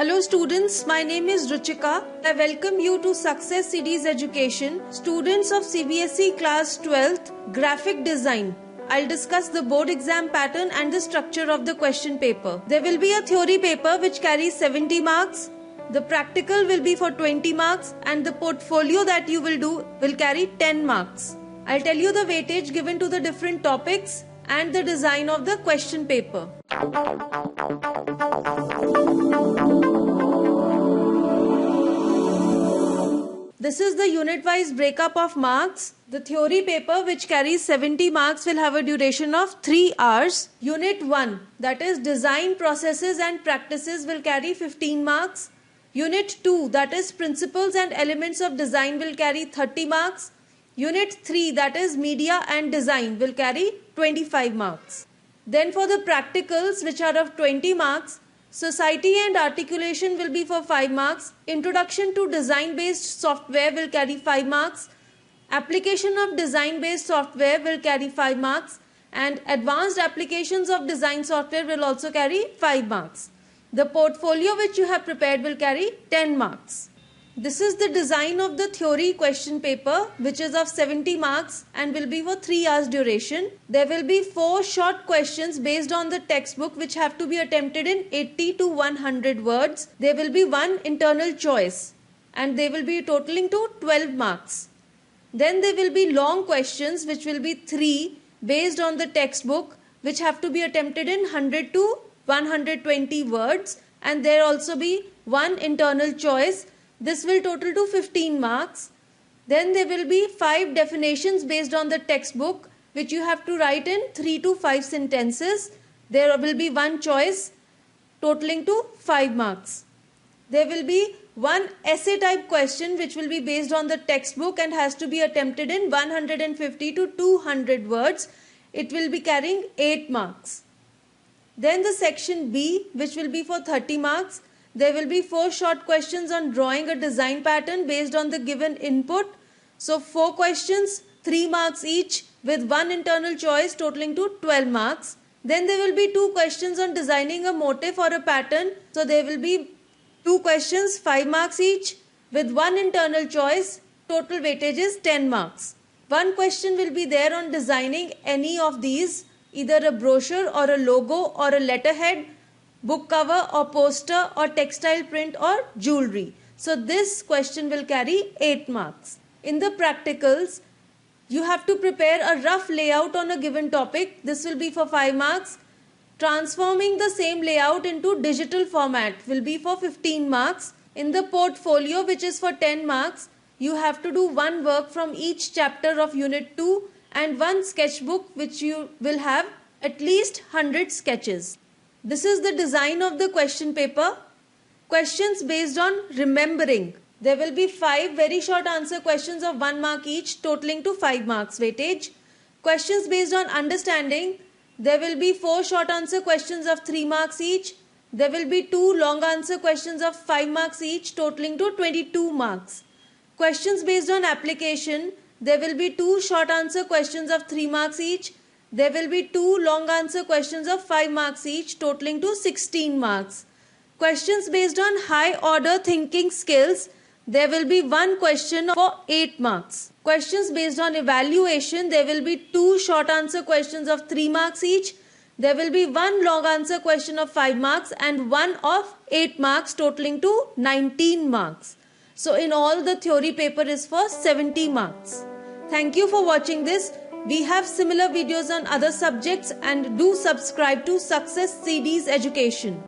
Hello students, my name is Ruchika. I welcome you to Success CDs Education, students of CBSE class 12th, graphic design. I'll discuss the board exam pattern and the structure of the question paper. There will be a theory paper which carries 70 marks. The practical will be for 20 marks and the portfolio that you will do will carry 10 marks. I'll tell you the weightage given to the different topics and the design of the question paper. This is the unit-wise breakup of marks. The theory paper, which carries 70 marks, will have a duration of 3 hours. Unit 1, that is design processes and practices, will carry 15 marks. Unit 2, that is principles and elements of design, will carry 30 marks. Unit 3, that is media and design, will carry 25 marks. Then for the practicals, which are of 20 marks, society and articulation will be for 5 marks. Introduction to design-based software will carry 5 marks. Application of design-based software will carry 5 marks. And advanced applications of design software will also carry 5 marks. The portfolio which you have prepared will carry 10 marks. This is the design of the theory question paper, which is of 70 marks and will be for 3 hours duration. There will be 4 short questions based on the textbook which have to be attempted in 80 to 100 words. There will be 1 internal choice and they will be totaling to 12 marks. Then there will be long questions which will be 3 based on the textbook which have to be attempted in 100 to 120 words, and there also be 1 internal choice. This will total to 15 marks. Then there will be 5 definitions based on the textbook which you have to write in 3 to 5 sentences. There will be 1 choice totaling to 5 marks. There will be 1 essay type question which will be based on the textbook and has to be attempted in 150 to 200 words. It will be carrying 8 marks. Then the section B, which will be for 30 marks. There will be 4 short questions on drawing a design pattern based on the given input. So 4 questions, 3 marks each with 1 internal choice totaling to 12 marks. Then there will be 2 questions on designing a motif or a pattern. So there will be 2 questions, 5 marks each with 1 internal choice. Total weightage is 10 marks. 1 question will be there on designing any of these, either a brochure or a logo or a letterhead, book cover or poster or textile print or jewelry. So this question will carry 8 marks. In the practicals, you have to prepare a rough layout on a given topic. This will be for 5 marks. Transforming the same layout into digital format will be for 15 marks. In the portfolio, which is for 10 marks, you have to do 1 work from each chapter of Unit 2 and 1 sketchbook which you will have at least 100 sketches. This is the design of the question paper. Questions based on remembering. There will be 5 very short answer questions of 1 mark each, totaling to 5 marks weightage. Questions based on understanding. There will be 4 short answer questions of 3 marks each. There will be 2 long answer questions of 5 marks each, totaling to 22 marks. Questions based on application. There will be 2 short answer questions of 3 marks each. There will be 2 long answer questions of 5 marks each, totaling to 16 marks. Questions based on high order thinking skills. There will be 1 question for 8 marks. Questions based on evaluation. There will be 2 short answer questions of 3 marks each. There will be 1 long answer question of 5 marks and 1 of 8 marks, totaling to 19 marks. So in all, the theory paper is for 70 marks. Thank you for watching this. We have similar videos on other subjects, and do subscribe to Success CDs Education.